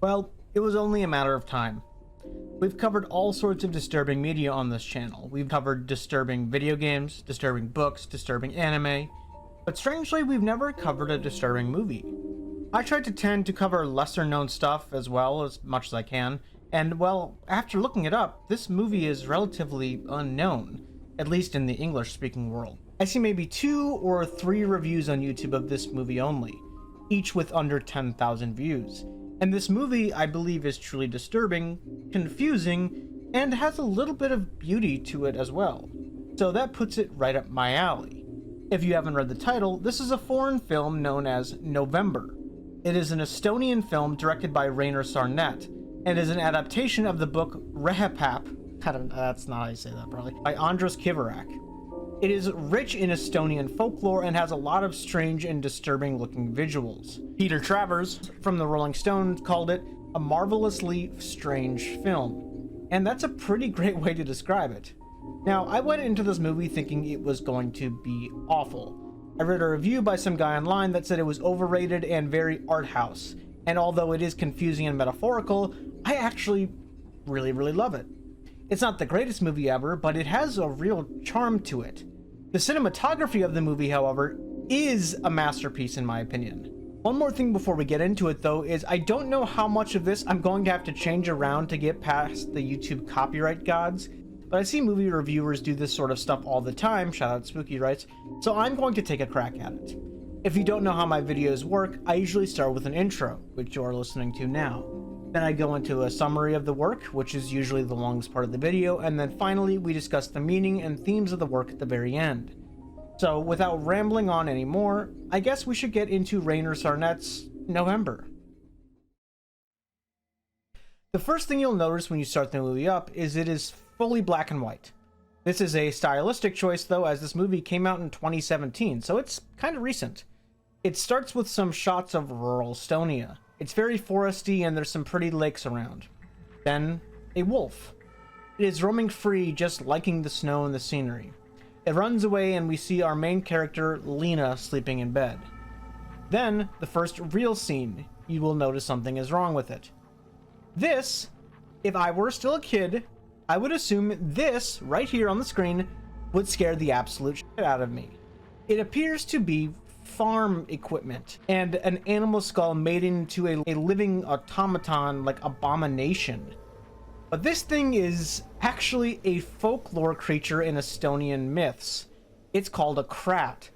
Well, it was only a matter of time. We've covered all sorts of disturbing media on this channel. We've covered disturbing video games, disturbing books, disturbing anime, but strangely, we've never covered a disturbing movie. I tried to tend to cover lesser known stuff as well as much as I can, and well, after looking it up, this movie is relatively unknown, at least in the English-speaking world. I see maybe 2 or 3 reviews on YouTube of this movie only, each with under 10,000 views. And this movie, I believe, is truly disturbing, confusing, and has a little bit of beauty to it as well. So that puts it right up my alley. If you haven't read the title, this is a foreign film known as November. It is an Estonian film directed by Rainer Sarnet, and is an adaptation of the book Rehepap, that's not how you say that probably, by Andras Kivirak. It is rich in Estonian folklore and has a lot of strange and disturbing looking visuals. Peter Travers from the Rolling Stone called it a marvelously strange film, and that's a pretty great way to describe it. Now, I went into this movie thinking it was going to be awful. I read a review by some guy online that said it was overrated and very art house, and although it is confusing and metaphorical, I actually really love it. It's not the greatest movie ever, but it has a real charm to it. The cinematography of the movie, however, is a masterpiece in my opinion. One more thing before we get into it though is I don't know how much of this I'm going to have to change around to get past the YouTube copyright gods, but I see movie reviewers do this sort of stuff all the time, shout out Spooky Rights, so I'm going to take a crack at it. If you don't know how my videos work, I usually start with an intro, which you are listening to now. Then I go into a summary of the work, which is usually the longest part of the video, and then finally we discuss the meaning and themes of the work at the very end. So without rambling on anymore, I guess we should get into Rainer Sarnet's November. The first thing you'll notice when you start the movie up is it is fully black and white. This is a stylistic choice though, as this movie came out in 2017, so it's kind of recent. It starts with some shots of rural Estonia. It's very foresty and there's some pretty lakes around. Then, a wolf. It is roaming free, just liking the snow and the scenery. It runs away and we see our main character, Lena, sleeping in bed. Then, the first real scene, you will notice something is wrong with it. This, if I were still a kid, I would assume this, right here on the screen, would scare the absolute shit out of me. It appears to be farm equipment and an animal skull made into a living automaton like abomination. But this thing is actually a folklore creature in Estonian myths. It's called a krat.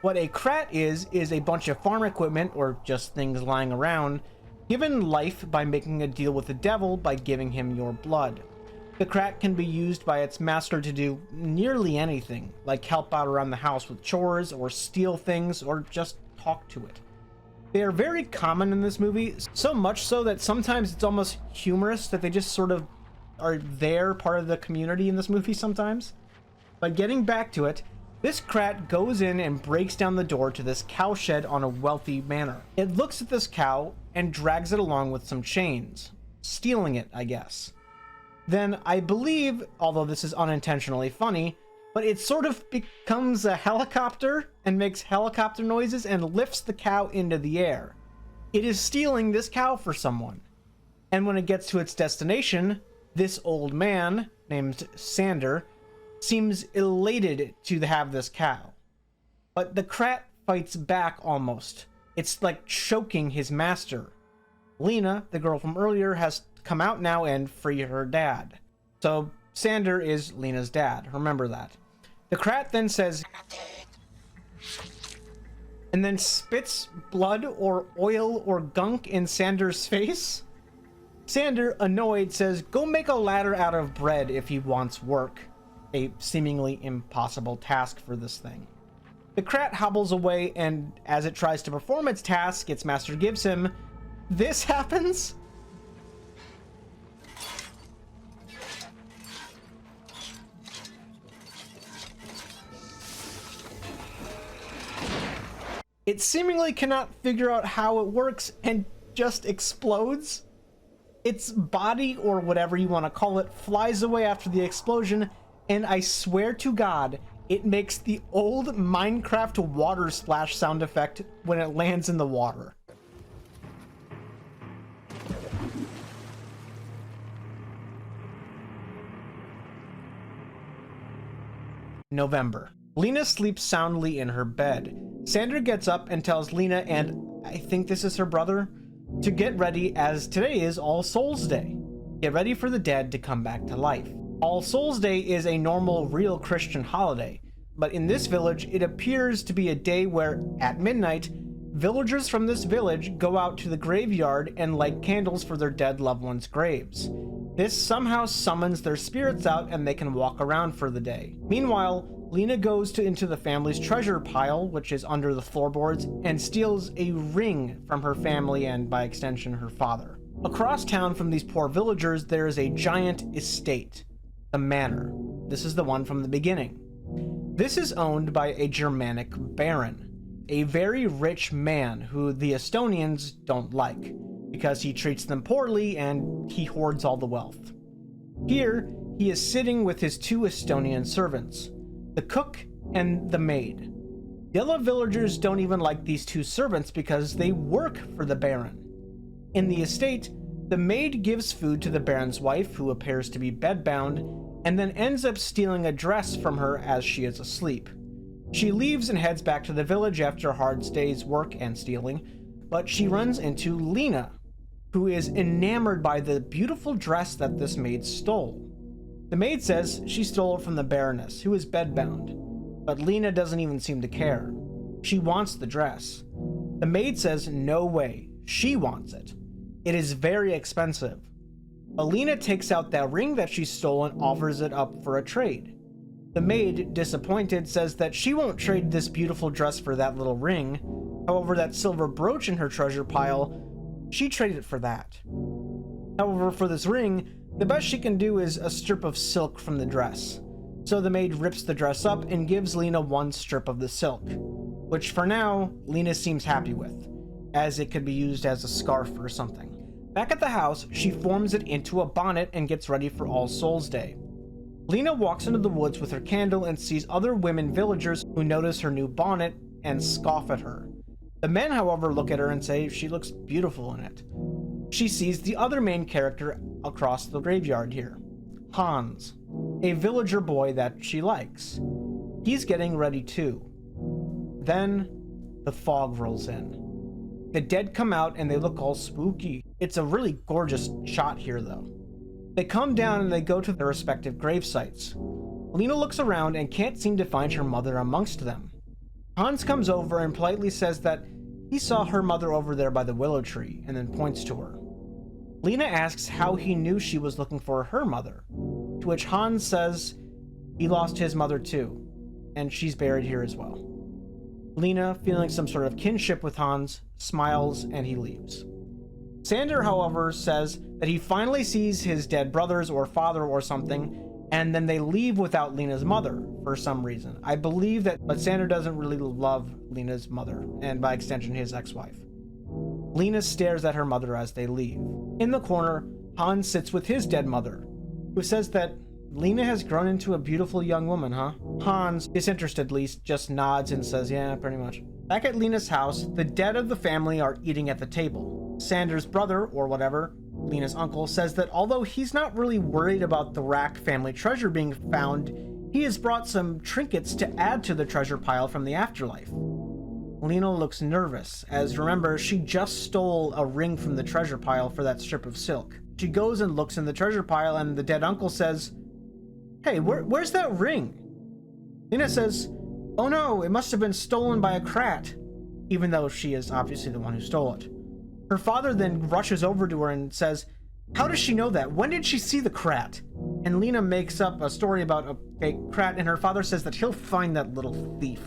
What a krat is a bunch of farm equipment, or just things lying around, given life by making a deal with the devil by giving him your blood. The krat can be used by its master to do nearly anything, like help out around the house with chores, or steal things, or just talk to it. They are very common in this movie, so much so that sometimes it's almost humorous that they just sort of are there, part of the community in this movie sometimes. But getting back to it, this krat goes in and breaks down the door to this cowshed on a wealthy manor. It looks at this cow and drags it along with some chains, stealing it, I guess. Then I believe, although this is unintentionally funny, but it sort of becomes a helicopter and makes helicopter noises and lifts the cow into the air. It is stealing this cow for someone. And when it gets to its destination, this old man, named Sander, seems elated to have this cow. But the krat fights back almost. It's like choking his master. Lena, the girl from earlier, has come out now and free her dad. So Sander is Lena's dad, remember that. The krat then says, and then spits blood or oil or gunk in Sander's face. Sander, annoyed, says, go make a ladder out of bread if he wants work. A seemingly impossible task for this thing. The krat hobbles away, and as it tries to perform its task its master gives him, this happens. It seemingly cannot figure out how it works and just explodes. Its body, or whatever you want to call it, flies away after the explosion, and I swear to God, it makes the old Minecraft water splash sound effect when it lands in the water. November. Lena sleeps soundly in her bed. Sander gets up and tells Lena, and I think this is her brother, to get ready as today is All Souls Day. Get ready for the dead to come back to life. All Souls Day is a normal, real Christian holiday, but in this village, it appears to be a day where, at midnight, villagers from this village go out to the graveyard and light candles for their dead loved ones' graves. This somehow summons their spirits out and they can walk around for the day. Meanwhile, Lena goes into the family's treasure pile, which is under the floorboards, and steals a ring from her family and, by extension, her father. Across town from these poor villagers, there is a giant estate, the manor. This is the one from the beginning. This is owned by a Germanic baron, a very rich man who the Estonians don't like, because he treats them poorly and he hoards all the wealth. Here, he is sitting with his 2 Estonian servants, the cook and the maid. The other villagers don't even like these 2 servants because they work for the baron. In the estate, the maid gives food to the baron's wife, who appears to be bedbound, and then ends up stealing a dress from her as she is asleep. She leaves and heads back to the village after a hard day's work and stealing, but she runs into Lena, who is enamored by the beautiful dress that this maid stole. The maid says she stole it from the Baroness, who is bedbound, but Lena doesn't even seem to care. She wants the dress. The maid says no way, she wants it. It is very expensive. But Lena takes out that ring that she stole and offers it up for a trade. The maid, disappointed, says that she won't trade this beautiful dress for that little ring. However, that silver brooch in her treasure pile, she traded it for that. However, for this ring, the best she can do is a strip of silk from the dress. So the maid rips the dress up and gives Lena 1 strip of the silk, which for now, Lena seems happy with, as it could be used as a scarf or something. Back at the house, she forms it into a bonnet and gets ready for All Souls Day. Lena walks into the woods with her candle and sees other women villagers who notice her new bonnet and scoff at her. The men, however, look at her and say she looks beautiful in it. She sees the other main character across the graveyard here, Hans, a villager boy that she likes. He's getting ready too. Then, the fog rolls in. The dead come out and they look all spooky. It's a really gorgeous shot here though. They come down and they go to their respective grave sites. Lena looks around and can't seem to find her mother amongst them. Hans comes over and politely says that he saw her mother over there by the willow tree and then points to her. Lena asks how he knew she was looking for her mother, to which Hans says he lost his mother too, and she's buried here as well. Lena, feeling some sort of kinship with Hans, smiles and he leaves. Sander, however, says that he finally sees his dead brothers or father or something, and then they leave without Lena's mother for some reason. I believe that, but Sander doesn't really love Lena's mother, and by extension his ex-wife. Lena stares at her mother as they leave. In the corner, Hans sits with his dead mother, who says that Lena has grown into a beautiful young woman, huh? Hans, disinterestedly, just nods and says, yeah, pretty much. Back at Lena's house, the dead of the family are eating at the table. Sander's brother, or whatever, Lena's uncle, says that although he's not really worried about the Rack family treasure being found, he has brought some trinkets to add to the treasure pile from the afterlife. Lena looks nervous, as remember, she just stole a ring from the treasure pile for that strip of silk. She goes and looks in the treasure pile and the dead uncle says, hey, where's that ring? Lena says, oh no, it must have been stolen by a krat, even though she is obviously the one who stole it. Her father then rushes over to her and says, how does she know that? When did she see the krat? And Lena makes up a story about a fake krat, and her father says that he'll find that little thief.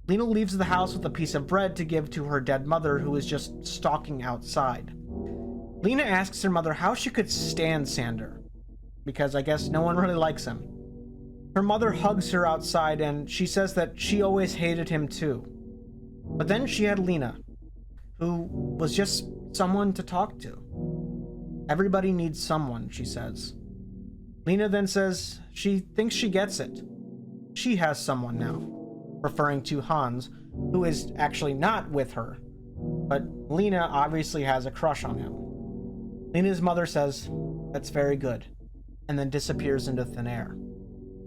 Lena leaves the house with a piece of bread to give to her dead mother, who is just stalking outside. Lena asks her mother how she could stand Sander, because I guess no one really likes him. Her mother hugs her outside and she says that she always hated him too. But then she had Lena, who was just someone to talk to. Everybody needs someone, she says. Lena then says she thinks she gets it. She has someone now, referring to Hans, who is actually not with her, but Lena obviously has a crush on him. Lena's mother says, that's very good, and then disappears into thin air.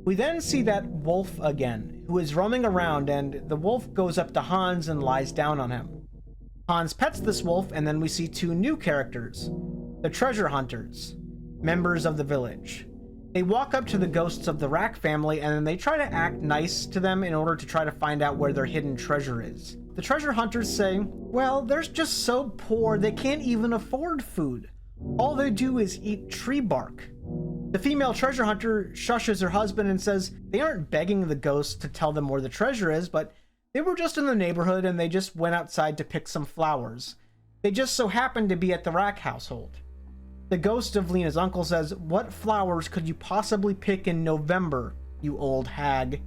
We then see that wolf again, who is roaming around, and the wolf goes up to Hans and lies down on him. Hans pets this wolf, and then we see two new characters, the treasure hunters, members of the village. They walk up to the ghosts of the Rack family, and then they try to act nice to them in order to try to find out where their hidden treasure is. The treasure hunters say, well, they're just so poor they can't even afford food. All they do is eat tree bark. The female treasure hunter shushes her husband and says they aren't begging the ghosts to tell them where the treasure is, but they were just in the neighborhood and they just went outside to pick some flowers. They just so happened to be at the Rack household. The ghost of Lena's uncle says, what flowers could you possibly pick in November, you old hag?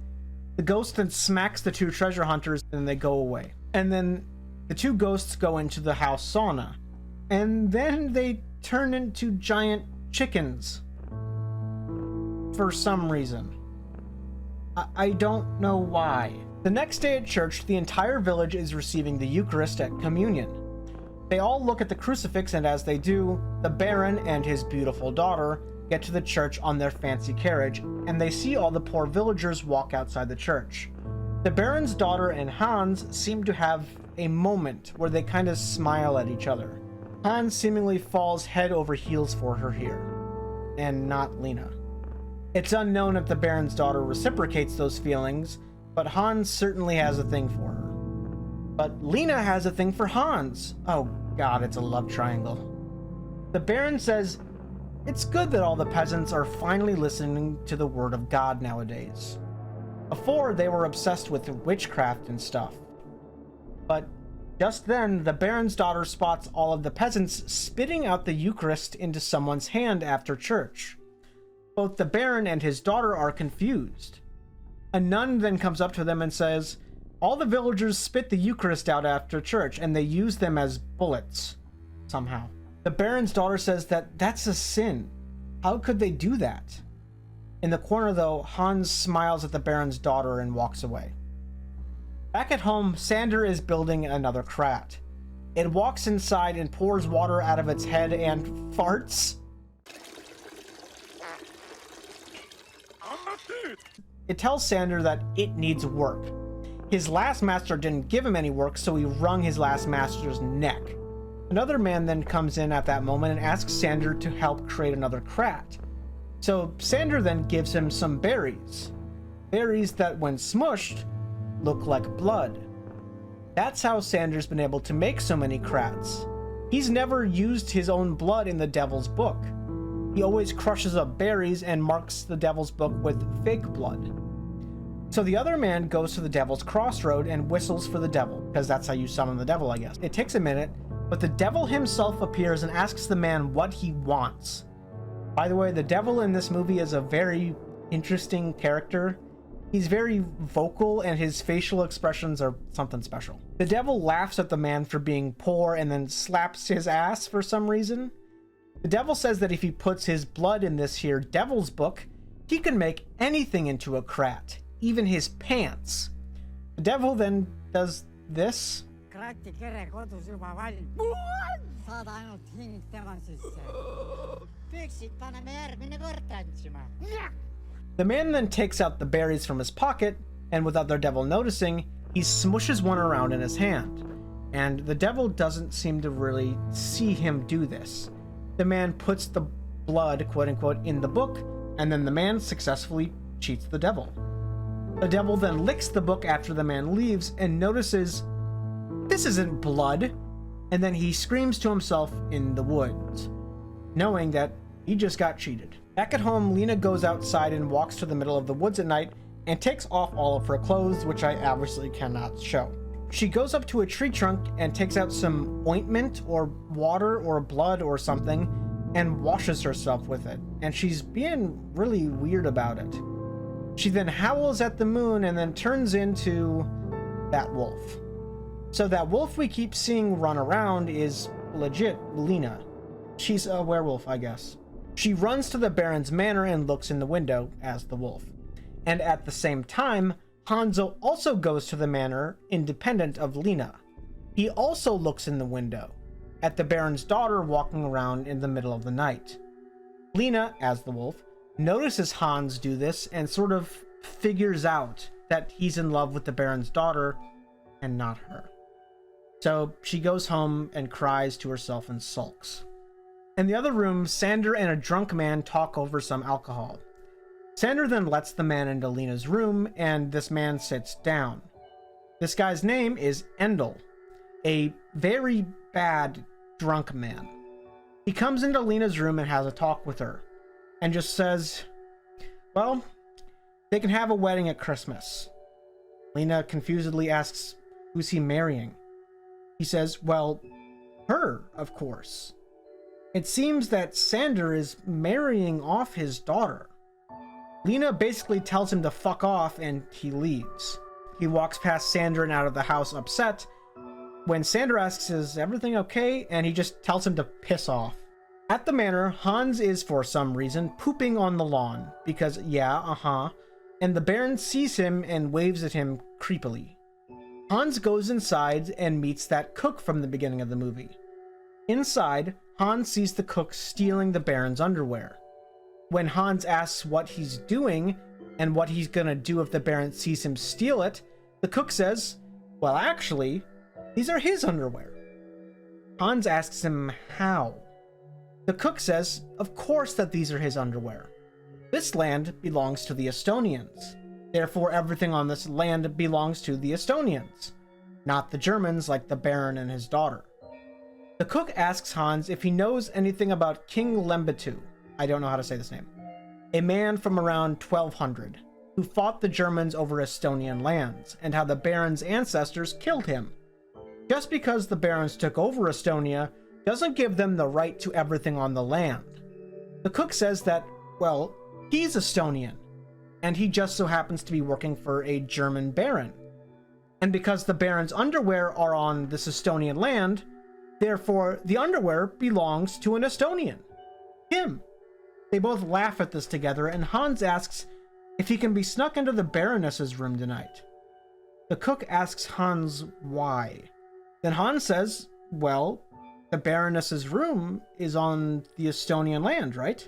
The ghost then smacks the two treasure hunters and they go away. And then the two ghosts go into the house sauna. And then they turn into giant chickens. For some reason. I don't know why. The next day at church, the entire village is receiving the Eucharist at communion. They all look at the crucifix, and as they do, the Baron and his beautiful daughter get to the church on their fancy carriage, and they see all the poor villagers walk outside the church. The Baron's daughter and Hans seem to have a moment where they kind of smile at each other. Hans seemingly falls head over heels for her here, and not Lena. It's unknown if the Baron's daughter reciprocates those feelings, but Hans certainly has a thing for her. But Lena has a thing for Hans. Oh god, it's a love triangle. The Baron says, it's good that all the peasants are finally listening to the word of God nowadays. Before, they were obsessed with witchcraft and stuff. But just then, the Baron's daughter spots all of the peasants spitting out the Eucharist into someone's hand after church. Both the Baron and his daughter are confused. A nun then comes up to them and says, all the villagers spit the Eucharist out after church, and they use them as bullets, somehow. The Baron's daughter says that that's a sin. How could they do that? In the corner, though, Hans smiles at the Baron's daughter and walks away. Back at home, Sander is building another crat. It walks inside and pours water out of its head and farts. It tells Sander that it needs work. His last master didn't give him any work, so he wrung his last master's neck. Another man then comes in at that moment and asks Sander to help create another crat. So Sander then gives him some berries. Berries that, when smushed, look like blood. That's how Sander's been able to make so many crats. He's never used his own blood in the Devil's Book. He always crushes up berries and marks the Devil's Book with fake blood. So the other man goes to the Devil's Crossroad and whistles for the devil, because that's how you summon the devil, I guess. It takes a minute, but the devil himself appears and asks the man what he wants. By the way, the devil in this movie is a very interesting character. He's very vocal and his facial expressions are something special. The devil laughs at the man for being poor and then slaps his ass for some reason. The devil says that if he puts his blood in this here Devil's Book, he can make anything into a crat, even his pants. The devil then does this. The man then takes out the berries from his pocket, and without the devil noticing, he smushes one around in his hand. And the devil doesn't seem to really see him do this. The man puts the blood, quote unquote, in the book, and then the man successfully cheats the devil. The devil then licks the book after the man leaves and notices, this isn't blood, and then he screams to himself in the woods, knowing that he just got cheated. Back at home, Lena goes outside and walks to the middle of the woods at night and takes off all of her clothes, which I obviously cannot show. She goes up to a tree trunk and takes out some ointment or water or blood or something and washes herself with it, and she's being really weird about it. She then howls at the moon and then turns into that wolf. So that wolf we keep seeing run around is legit Lena. She's a werewolf, I guess. She runs to the Baron's manor and looks in the window as the wolf. And at the same time, Hanzo also goes to the manor independent of Lena. He also looks in the window at the Baron's daughter walking around in the middle of the night. Lena, as the wolf, notices Hans do this and sort of figures out that he's in love with the Baron's daughter and not her. So she goes home and cries to herself and sulks. In the other room, Sander and a drunk man talk over some alcohol. Sander then lets the man into Lena's room, and this man sits down. This guy's name is Endel, a very bad drunk man. He comes into Lena's room and has a talk with her, and just says, well, they can have a wedding at Christmas. Lena confusedly asks, who's he marrying? He says, well, her, of course. It seems that Sander is marrying off his daughter. Lena basically tells him to fuck off, and he leaves. He walks past Sander and out of the house upset. When Sander asks, is everything okay? And he just tells him to piss off. At the manor, Hans is, for some reason, pooping on the lawn. Because, and the Baron sees him and waves at him creepily. Hans goes inside and meets that cook from the beginning of the movie. Inside, Hans sees the cook stealing the Baron's underwear. When Hans asks what he's doing and what he's gonna do if the Baron sees him steal it, the cook says, well, actually, these are his underwear. Hans asks him how. The cook says, of course that these are his underwear. This land belongs to the Estonians. Therefore, everything on this land belongs to the Estonians, not the Germans like the Baron and his daughter. The cook asks Hans if he knows anything about King Lembetu. I don't know how to say this name. A man from around 1200 who fought the Germans over Estonian lands, and how the Baron's ancestors killed him. Just because the Barons took over Estonia doesn't give them the right to everything on the land. The cook says that, well, he's Estonian, and he just so happens to be working for a German Baron. And because the Baron's underwear are on this Estonian land, therefore the underwear belongs to an Estonian. Him. They both laugh at this together, and Hans asks if he can be snuck into the Baroness's room tonight. The cook asks Hans why. Then Hans says, well, the Baroness's room is on the Estonian land, right?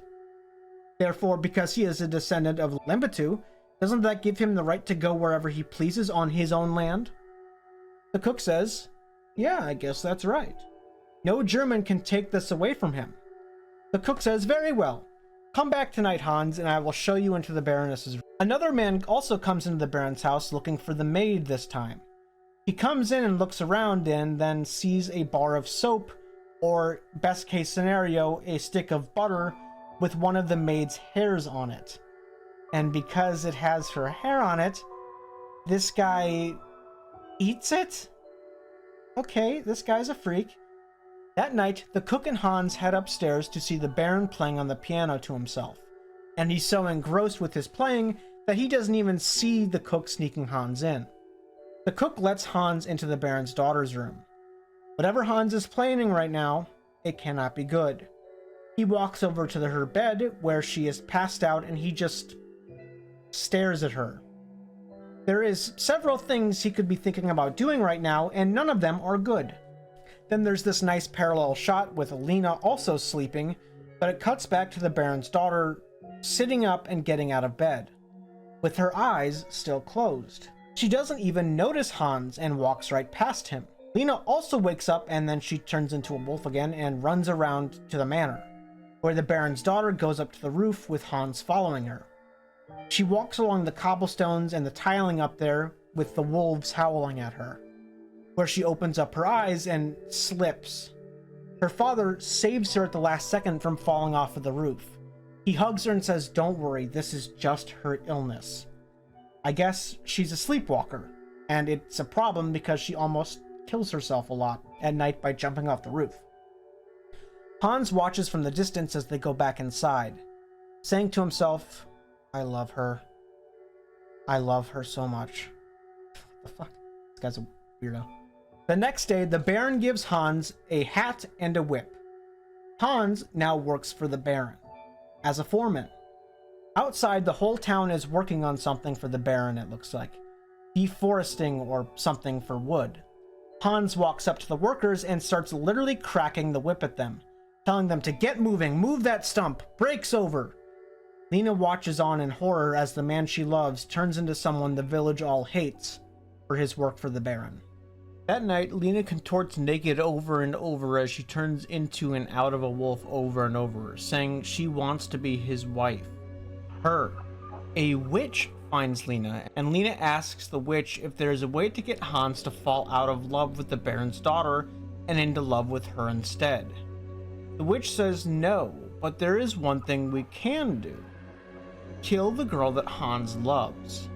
Therefore, because he is a descendant of Lembetu, doesn't that give him the right to go wherever he pleases on his own land? The cook says, yeah, I guess that's right. No German can take this away from him. The cook says, very well. Come back tonight, Hans, and I will show you into the Baroness's room. Another man also comes into the Baron's house looking for the maid this time. He comes in and looks around and then sees a bar of soap, or best case scenario, a stick of butter with one of the maid's hairs on it. And because it has her hair on it, this guy eats it? Okay, this guy's a freak. That night, the cook and Hans head upstairs to see the Baron playing on the piano to himself, and he's so engrossed with his playing that he doesn't even see the cook sneaking Hans in. The cook lets Hans into the Baron's daughter's room. Whatever Hans is playing right now, it cannot be good. He walks over to her bed where she is passed out, and he just stares at her. There is several things he could be thinking about doing right now, and none of them are good. Then there's this nice parallel shot with Lena also sleeping, but it cuts back to the Baron's daughter sitting up and getting out of bed, with her eyes still closed. She doesn't even notice Hans and walks right past him. Lena also wakes up, and then she turns into a wolf again and runs around to the manor, where the Baron's daughter goes up to the roof with Hans following her. She walks along the cobblestones and the tiling up there with the wolves howling at her, where she opens up her eyes and slips. Her father saves her at the last second from falling off of the roof. He hugs her and says, don't worry, this is just her illness. I guess she's a sleepwalker, and it's a problem because she almost kills herself a lot at night by jumping off the roof. Hans watches from the distance as they go back inside, saying to himself, I love her. I love her so much. What the fuck? This guy's a weirdo. The next day, the Baron gives Hans a hat and a whip. Hans now works for the Baron as a foreman. Outside, the whole town is working on something for the Baron, it looks like. Deforesting or something for wood. Hans walks up to the workers and starts literally cracking the whip at them, telling them to get moving, move that stump, break's over. Lena watches on in horror as the man she loves turns into someone the village all hates for his work for the Baron. That night, Lena contorts naked over and over as she turns into and out of a wolf over and over, saying she wants to be his wife. Her. A witch finds Lena, and Lena asks the witch if there is a way to get Hans to fall out of love with the Baron's daughter and into love with her instead. The witch says no, but there is one thing we can do. Kill the girl that Hans loves.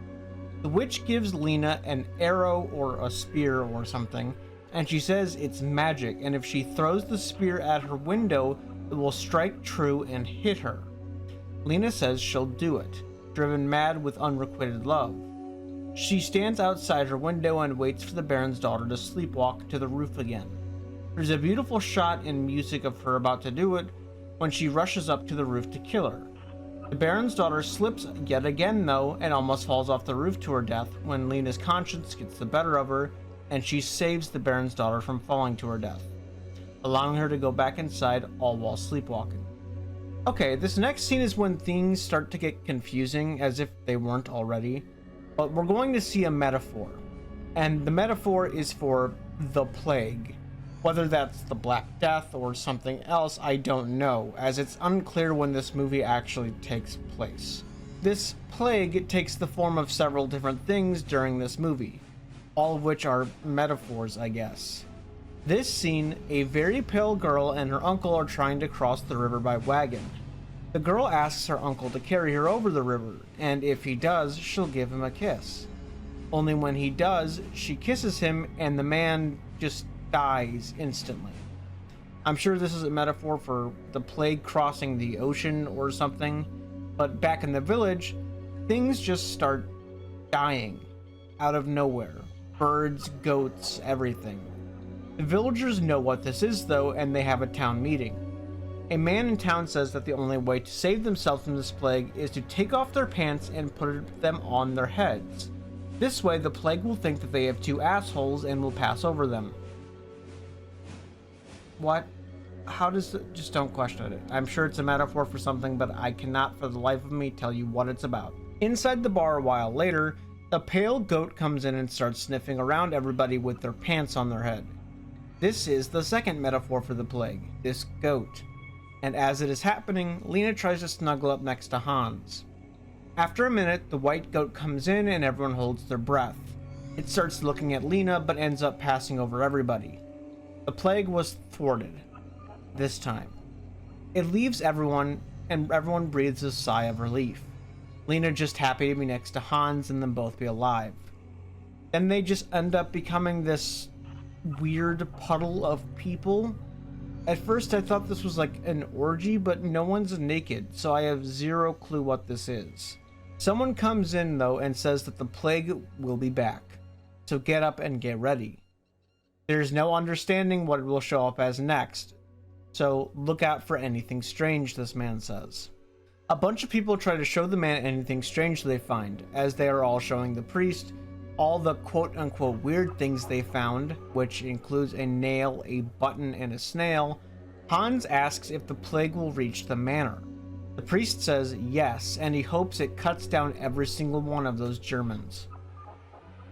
The witch gives Lena an arrow or a spear or something, and she says it's magic, and if she throws the spear at her window, it will strike true and hit her. Lena says she'll do it, driven mad with unrequited love. She stands outside her window and waits for the Baron's daughter to sleepwalk to the roof again. There's a beautiful shot and music of her about to do it when she rushes up to the roof to kill her. The Baron's daughter slips yet again though and almost falls off the roof to her death when Lena's conscience gets the better of her and she saves the Baron's daughter from falling to her death, allowing her to go back inside all while sleepwalking. Okay, this next scene is when things start to get confusing as if they weren't already, but we're going to see a metaphor, and the metaphor is for the plague. Whether that's the Black Death or something else, I don't know, as it's unclear when this movie actually takes place. This plague takes the form of several different things during this movie, all of which are metaphors, I guess. This scene, a very pale girl and her uncle are trying to cross the river by wagon. The girl asks her uncle to carry her over the river, and if he does, she'll give him a kiss. Only when he does, she kisses him and the man just dies instantly. I'm sure this is a metaphor for the plague crossing the ocean or something, but back in the village, things just start dying out of nowhere. Birds, goats, everything. The villagers know what this is though, and they have a town meeting. A man in town says that the only way to save themselves from this plague is to take off their pants and put them on their heads. This way the plague will think that they have two assholes and will pass over them. What? How does it? Just don't question it. I'm sure it's a metaphor for something, but I cannot for the life of me tell you what it's about. Inside the bar a while later, a pale goat comes in and starts sniffing around everybody with their pants on their head. This is the second metaphor for the plague, this goat. And as it is happening, Lena tries to snuggle up next to Hans. After a minute, the white goat comes in and everyone holds their breath. It starts looking at Lena, but ends up passing over everybody. The plague was thwarted. This time. It leaves everyone, and everyone breathes a sigh of relief. Lena just happy to be next to Hans and them both be alive. Then they just end up becoming this weird puddle of people. At first I thought this was like an orgy, but no one's naked, so I have zero clue what this is. Someone comes in though and says that the plague will be back, so get up and get ready. There's no understanding what it will show up as next, so look out for anything strange, this man says. A bunch of people try to show the man anything strange they find, as they are all showing the priest all the quote-unquote weird things they found, which includes a nail, a button, and a snail. Hans asks if the plague will reach the manor. The priest says yes, and he hopes it cuts down every single one of those Germans.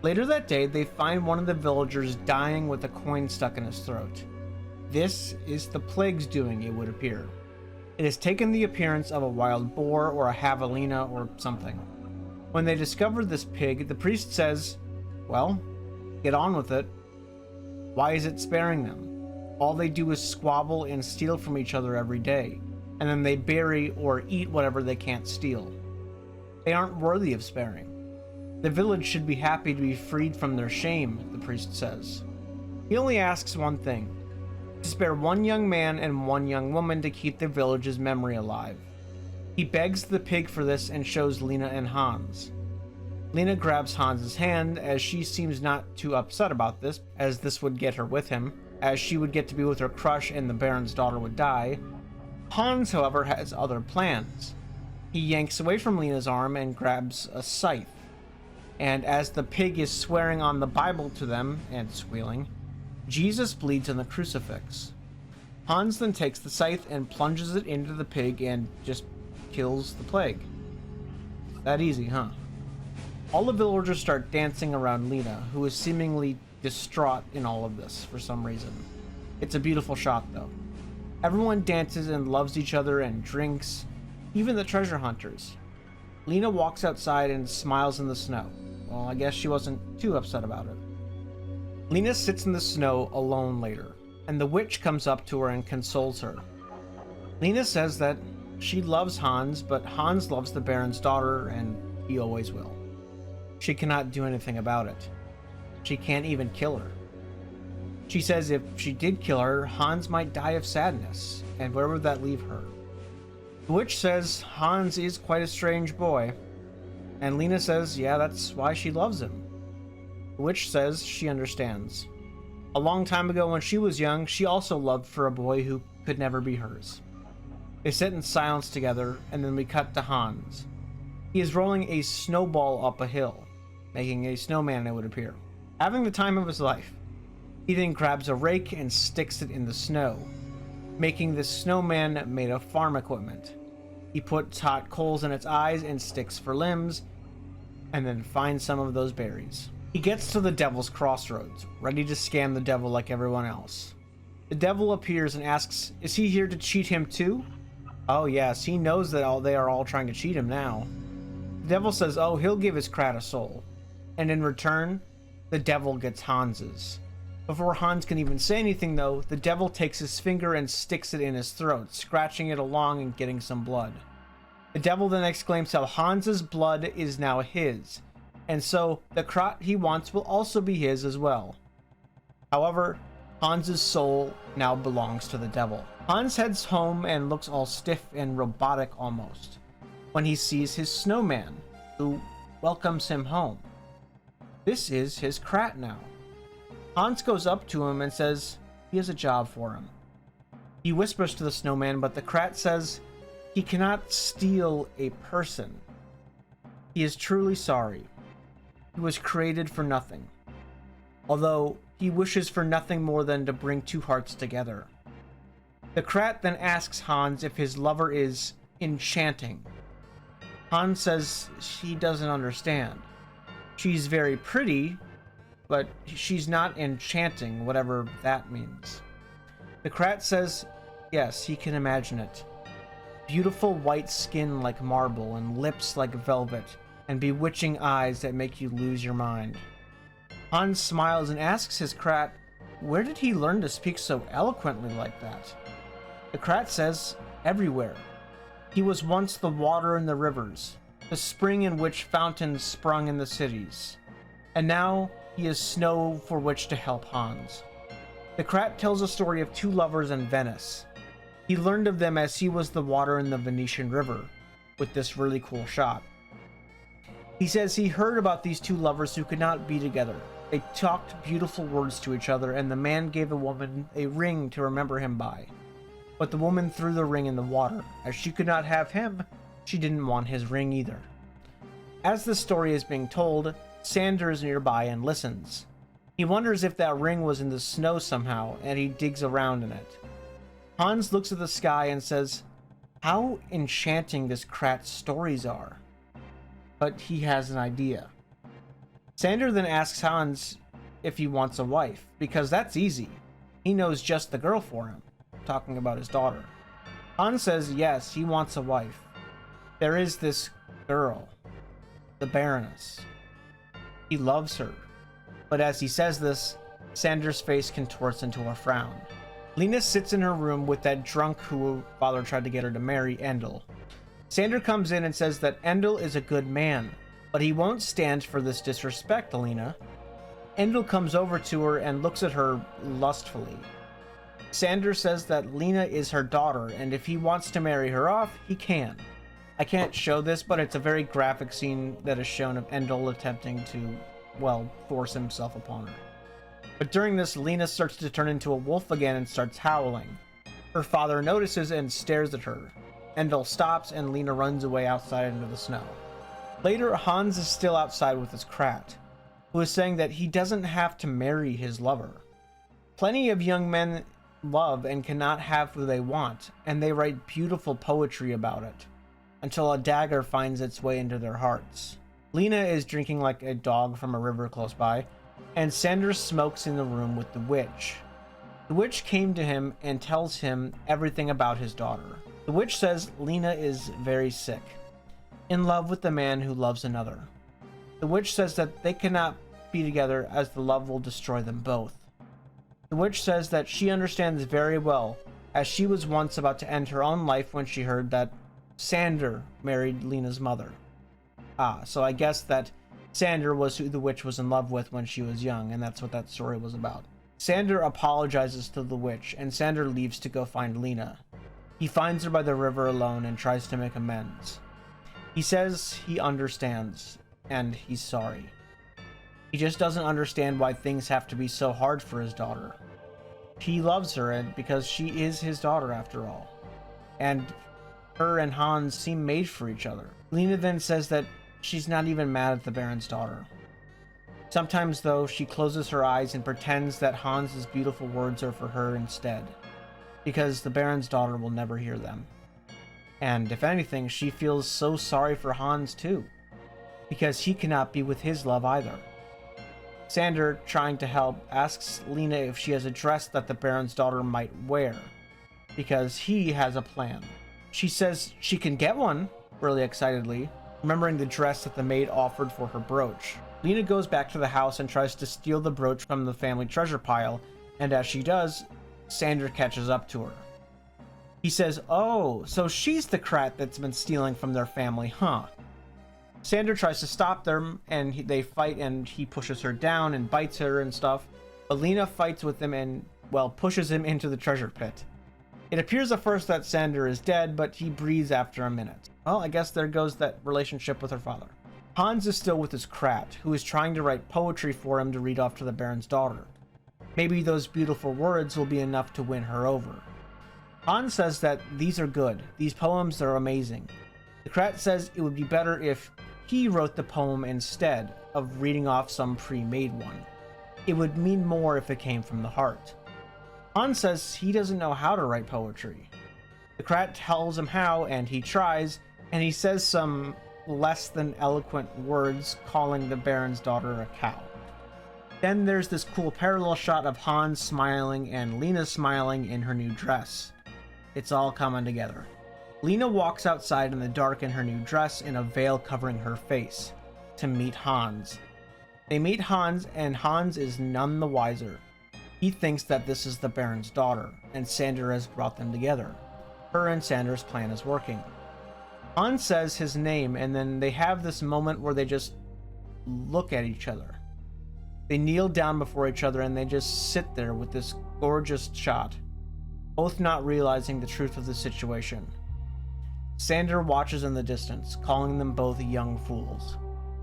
Later that day, they find one of the villagers dying with a coin stuck in his throat. This is the plague's doing, it would appear. It has taken the appearance of a wild boar or a javelina or something. When they discover this pig, the priest says, well, get on with it. Why is it sparing them? All they do is squabble and steal from each other every day, and then they bury or eat whatever they can't steal. They aren't worthy of sparing. The village should be happy to be freed from their shame, the priest says. He only asks one thing, to spare one young man and one young woman to keep the village's memory alive. He begs the pig for this and shows Lena and Hans. Lena grabs Hans's hand as she seems not too upset about this, as this would get her with him, as she would get to be with her crush and the Baron's daughter would die. Hans, however, has other plans. He yanks away from Lena's arm and grabs a scythe. And as the pig is swearing on the Bible to them, and squealing, Jesus bleeds on the crucifix. Hans then takes the scythe and plunges it into the pig and just kills the plague. That easy, huh? All the villagers start dancing around Lena, who is seemingly distraught in all of this for some reason. It's a beautiful shot, though. Everyone dances and loves each other and drinks, even the treasure hunters. Lena walks outside and smiles in the snow. Well, I guess she wasn't too upset about it. Lena sits in the snow alone later, and the witch comes up to her and consoles her. Lena says that she loves Hans, but Hans loves the Baron's daughter, and he always will. She cannot do anything about it. She can't even kill her. She says if she did kill her, Hans might die of sadness, and where would that leave her? The witch says Hans is quite a strange boy, and Lena says, yeah, that's why she loves him. The witch says she understands. A long time ago when she was young, she also loved for a boy who could never be hers. They sit in silence together, and then we cut to Hans. He is rolling a snowball up a hill, making a snowman, it would appear, having the time of his life. He then grabs a rake and sticks it in the snow, making this snowman made of farm equipment. He puts hot coals in its eyes and sticks for limbs, and then finds some of those berries. He gets to the Devil's Crossroads, ready to scam the devil like everyone else. The devil appears and asks, is he here to cheat him too? Oh yes, he knows that they are all trying to cheat him now. The devil says, oh, he'll give his Krat a soul. And in return, the devil gets Hans's. Before Hans can even say anything though, the devil takes his finger and sticks it in his throat, scratching it along and getting some blood. The devil then exclaims how Hans's blood is now his, and so the Krat he wants will also be his as well. However, Hans's soul now belongs to the devil. Hans heads home and looks all stiff and robotic almost, when he sees his snowman, who welcomes him home. This is his Krat now. Hans goes up to him and says he has a job for him. He whispers to the snowman, but the Krat says he cannot steal a person. He is truly sorry. He was created for nothing. Although he wishes for nothing more than to bring two hearts together. The Krat then asks Hans if his lover is enchanting. Hans says he doesn't understand. She's very pretty, but she's not enchanting, whatever that means. The Krat says yes, he can imagine it. Beautiful white skin like marble and lips like velvet and bewitching eyes that make you lose your mind. Hans smiles and asks his Krat, where did he learn to speak so eloquently like that? The Krat says, everywhere. He was once the water in the rivers, the spring in which fountains sprung in the cities, and now he is snow for which to help Hans. The Krat tells a story of two lovers in Venice. He learned of them as he was the water in the Venetian river, with this really cool shot. He says he heard about these two lovers who could not be together. They talked beautiful words to each other, and the man gave the woman a ring to remember him by. But the woman threw the ring in the water. As she could not have him, she didn't want his ring either. As the story is being told, Sander is nearby and listens. He wonders if that ring was in the snow somehow, and he digs around in it. Hans looks at the sky and says, how enchanting this Krat's stories are. But he has an idea. Sander then asks Hans if he wants a wife, because that's easy. He knows just the girl for him, talking about his daughter. Hans says yes, he wants a wife. There is this girl, the Baroness. He loves her. But as he says this, Sander's face contorts into a frown. Lena sits in her room with that drunk who father tried to get her to marry, Endel. Sander comes in and says that Endel is a good man, but he won't stand for this disrespect, Lena. Endel comes over to her and looks at her lustfully. Sander says that Lena is her daughter, and if he wants to marry her off, he can. I can't show this, but it's a very graphic scene that is shown of Endel attempting to, well, force himself upon her. But during this, Lena starts to turn into a wolf again and starts howling. Her father notices and stares at her. Endel stops and Lena runs away outside into the snow. Later, Hans is still outside with his Krat, who is saying that he doesn't have to marry his lover. Plenty of young men love and cannot have who they want, and they write beautiful poetry about it. until a dagger finds its way into their hearts. Lena is drinking like a dog from a river close by, and Sander smokes in the room with the witch. The witch came to him and tells him everything about his daughter. The witch says Lena is very sick, in love with the man who loves another. The witch says that they cannot be together as the love will destroy them both. The witch says that she understands very well, as she was once about to end her own life when she heard that Sander married Lena's mother. So I guess that Sander was who the witch was in love with when she was young, and that's what that story was about. Sander apologizes to the witch, and Sander leaves to go find Lena. He finds her by the river alone and tries to make amends. He says he understands, and he's sorry. He just doesn't understand why things have to be so hard for his daughter. He loves her, and because she is his daughter after all. And her and Hans seem made for each other. Lena then says that she's not even mad at the Baron's daughter. Sometimes, though, she closes her eyes and pretends that Hans's beautiful words are for her instead, because the Baron's daughter will never hear them. And if anything, she feels so sorry for Hans too, because he cannot be with his love either. Sander, trying to help, asks Lena if she has a dress that the Baron's daughter might wear, because he has a plan. She says she can get one, really excitedly, remembering the dress that the maid offered for her brooch. Lena goes back to the house and tries to steal the brooch from the family treasure pile, and as she does, Sander catches up to her. He says, "Oh, so she's the Krat that's been stealing from their family, huh?" Sander tries to stop them, and they fight, and he pushes her down and bites her and stuff. But Lena fights with him and, pushes him into the treasure pit. It appears at first that Sander is dead, but he breathes after a minute. Well, I guess there goes that relationship with her father. Hans is still with his Krat, who is trying to write poetry for him to read off to the Baron's daughter. Maybe those beautiful words will be enough to win her over. Hans says that these are good. These poems are amazing. The Krat says it would be better if he wrote the poem instead of reading off some pre-made one. It would mean more if it came from the heart. Hans says he doesn't know how to write poetry. The Krat tells him how, and he tries, and he says some less than eloquent words calling the Baron's daughter a cow. Then there's this cool parallel shot of Hans smiling and Lena smiling in her new dress. It's all coming together. Lena walks outside in the dark in her new dress and a veil covering her face to meet Hans. They meet Hans, and Hans is none the wiser. He thinks that this is the Baron's daughter, and Sander has brought them together. Her and Sander's plan is working. Hans says his name, and then they have this moment where they just look at each other. They kneel down before each other, and they just sit there with this gorgeous shot, both not realizing the truth of the situation. Sander watches in the distance, calling them both young fools.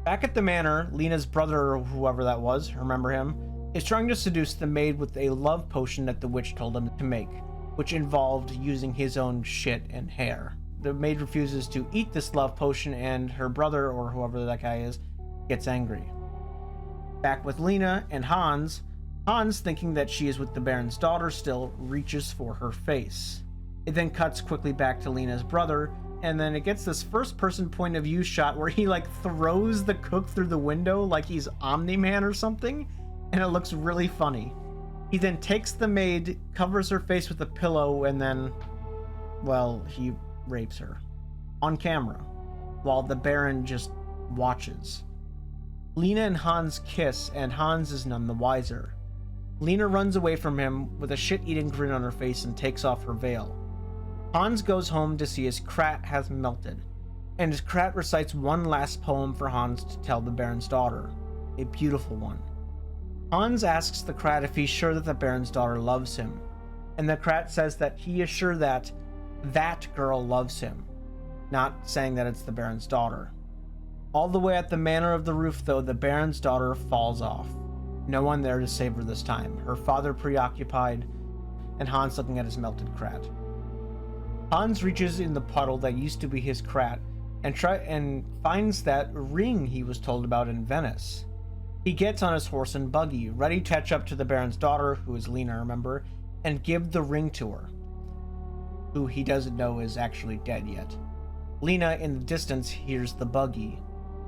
Back at the manor, Lena's brother, or whoever that was, remember him, is trying to seduce the maid with a love potion that the witch told him to make, which involved using his own shit and hair. The maid refuses to eat this love potion, and her brother, or whoever that guy is, gets angry. Back with Lena and Hans, thinking that she is with the Baron's daughter still, reaches for her face. It then cuts quickly back to Lena's brother, and then it gets this first-person point of view shot where he throws the cook through the window like he's Omni-Man or something, and it looks really funny. He then takes the maid, covers her face with a pillow, and then, he rapes her. On camera, while the Baron just watches. Lena and Hans kiss, and Hans is none the wiser. Lena runs away from him with a shit-eating grin on her face and takes off her veil. Hans goes home to see his Krat has melted, and his Krat recites one last poem for Hans to tell the Baron's daughter. A beautiful one. Hans asks the Krat if he's sure that the Baron's daughter loves him, and the Krat says that he is sure that that girl loves him, not saying that it's the Baron's daughter. All the way at the manor of the roof, though, the Baron's daughter falls off. No one there to save her this time, her father preoccupied, and Hans looking at his melted Krat. Hans reaches in the puddle that used to be his Krat and finds that ring he was told about in Venice. He gets on his horse and buggy, ready to catch up to the Baron's daughter, who is Lena, remember, and give the ring to her, who he doesn't know is actually dead yet. Lena in the distance hears the buggy,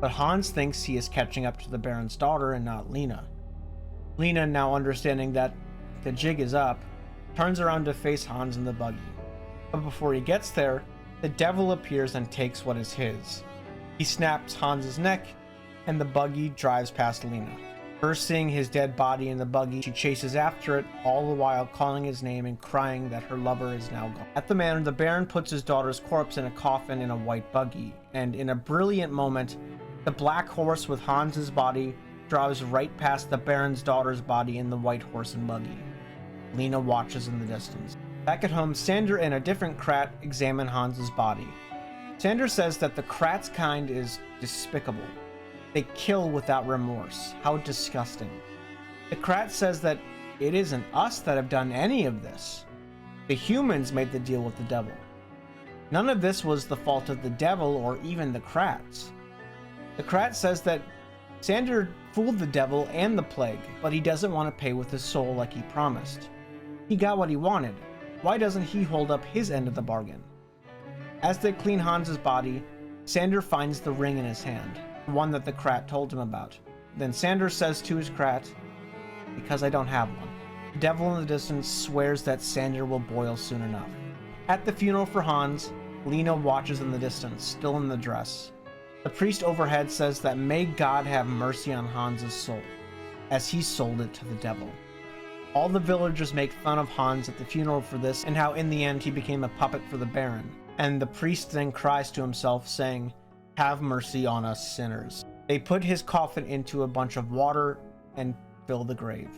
but Hans thinks he is catching up to the Baron's daughter and not Lena. Lena, now understanding that the jig is up, turns around to face Hans in the buggy. But before he gets there, the devil appears and takes what is his. He snaps Hans's neck, and the buggy drives past Lena. Her seeing his dead body in the buggy, she chases after it, all the while calling his name and crying that her lover is now gone. At the manor, the Baron puts his daughter's corpse in a coffin in a white buggy, and in a brilliant moment, the black horse with Hans's body drives right past the Baron's daughter's body in the white horse and buggy. Lena watches in the distance. Back at home, Sander and a different Krat examine Hans's body. Sander says that the Krat's kind is despicable. They kill without remorse. How disgusting. The Krat says that it isn't us that have done any of this. The humans made the deal with the devil. None of this was the fault of the devil or even the Krats. The Krat says that Sander fooled the devil and the plague, but he doesn't want to pay with his soul like he promised. He got what he wanted. Why doesn't he hold up his end of the bargain? As they clean Hans's body, Sander finds the ring in his hand, the one that the Krat told him about. Then Sander says to his Krat, "Because I don't have one." The devil in the distance swears that Sander will boil soon enough. At the funeral for Hans, Lena watches in the distance, still in the dress. The priest overhead says that may God have mercy on Hans's soul, as he sold it to the devil. All the villagers make fun of Hans at the funeral for this, and how in the end he became a puppet for the Baron. And the priest then cries to himself, saying, "Have mercy on us sinners." They put his coffin into a bunch of water and fill the grave.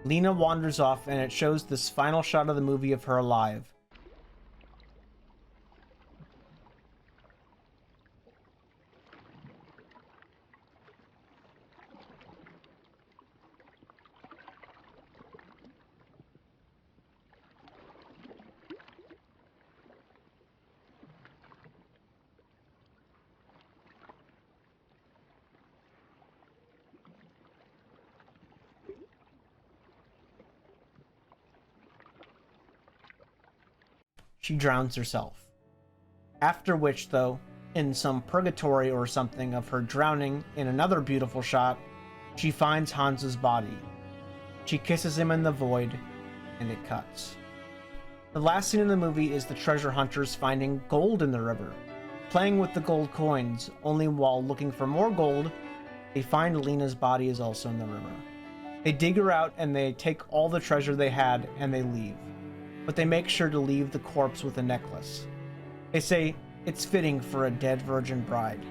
Lena wanders off, and it shows this final shot of the movie of her alive. She drowns herself. After which, though, in some purgatory or something of her drowning, in another beautiful shot, she finds Hans's body. She kisses him in the void, and it cuts. The last scene in the movie is the treasure hunters finding gold in the river, playing with the gold coins, only while looking for more gold, they find Lena's body is also in the river. They dig her out and they take all the treasure they had and they leave. But they make sure to leave the corpse with a necklace. They say it's fitting for a dead virgin bride.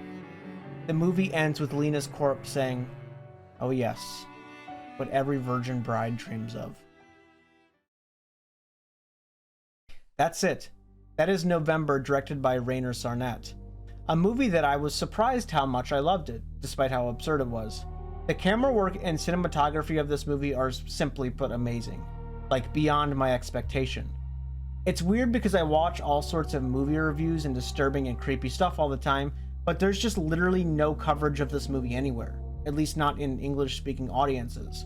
The movie ends with Lena's corpse saying, "Oh yes, what every virgin bride dreams of." That's it. That is November, directed by Rainer Sarnet. A movie that I was surprised how much I loved it, despite how absurd it was. The camera work and cinematography of this movie are simply put amazing. Like beyond my expectation. It's weird because I watch all sorts of movie reviews and disturbing and creepy stuff all the time, but there's just literally no coverage of this movie anywhere, at least not in English-speaking audiences.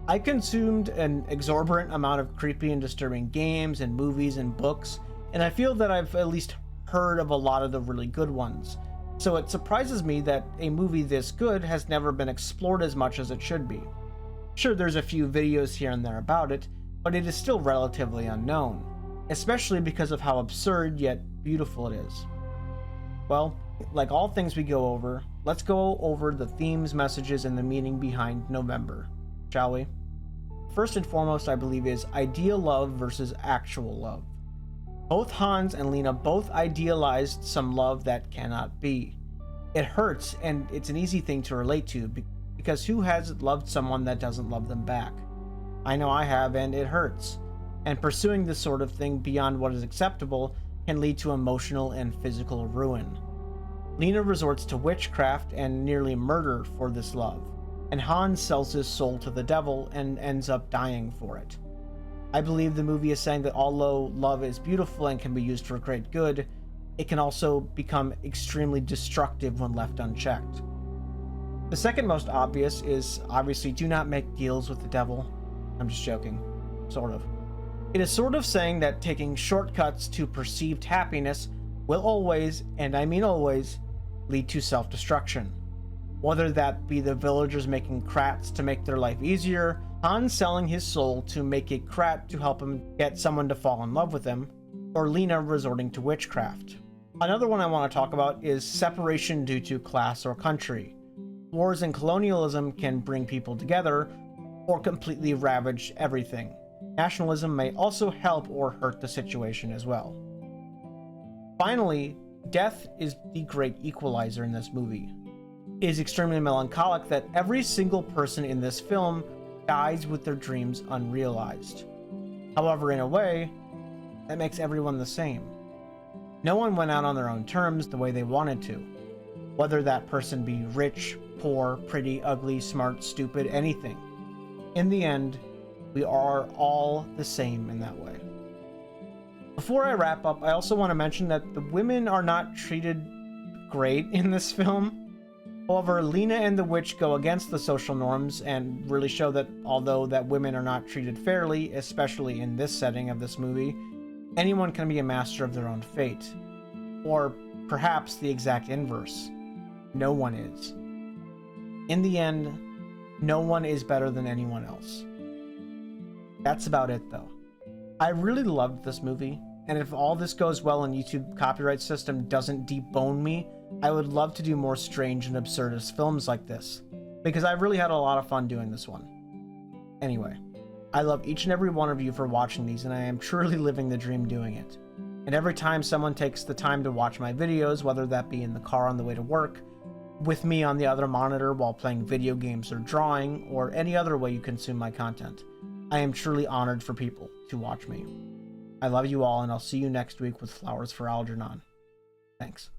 I consumed an exorbitant amount of creepy and disturbing games and movies and books, and I feel that I've at least heard of a lot of the really good ones. So it surprises me that a movie this good has never been explored as much as it should be. Sure, there's a few videos here and there about it, but it is still relatively unknown, especially because of how absurd yet beautiful it is. Well, like all things we go over, let's go over the themes, messages, and the meaning behind November, shall we? First and foremost, I believe, is ideal love versus actual love. Both Hans and Lena both idealized some love that cannot be. It hurts, and it's an easy thing to relate to, because who hasn't loved someone that doesn't love them back? I know I have, and it hurts. And pursuing this sort of thing beyond what is acceptable can lead to emotional and physical ruin. Lena resorts to witchcraft and nearly murder for this love, and Hans sells his soul to the devil and ends up dying for it. I believe the movie is saying that although love is beautiful and can be used for great good, it can also become extremely destructive when left unchecked. The second most obvious is obviously do not make deals with the devil. I'm just joking. Sort of. It is sort of saying that taking shortcuts to perceived happiness will always, and I mean always, lead to self-destruction. Whether that be the villagers making krats to make their life easier, Han selling his soul to make a krat to help him get someone to fall in love with him, or Lena resorting to witchcraft. Another one I want to talk about is separation due to class or country. Wars and colonialism can bring people together, or completely ravage everything. Nationalism may also help or hurt the situation as well. Finally, death is the great equalizer in this movie. It is extremely melancholic that every single person in this film dies with their dreams unrealized. However, in a way, that makes everyone the same. No one went out on their own terms the way they wanted to. Whether that person be rich, poor, pretty, ugly, smart, stupid, anything. In the end, we are all the same in that way. Before I wrap up, I also want to mention that the women are not treated great in this film. However, Lena and the witch go against the social norms and really show that although that women are not treated fairly, especially in this setting of this movie, anyone can be a master of their own fate. Or perhaps the exact inverse. No one is. In the end, no one is better than anyone else. That's about it though. I really loved this movie, and if all this goes well and YouTube copyright system doesn't debone me, I would love to do more strange and absurdist films like this, because I really had a lot of fun doing this one. Anyway, I love each and every one of you for watching these, and I am truly living the dream doing it. And every time someone takes the time to watch my videos, whether that be in the car on the way to work, with me on the other monitor while playing video games or drawing, or any other way you consume my content, I am truly honored for people to watch me. I love you all, and I'll see you next week with Flowers for Algernon. Thanks.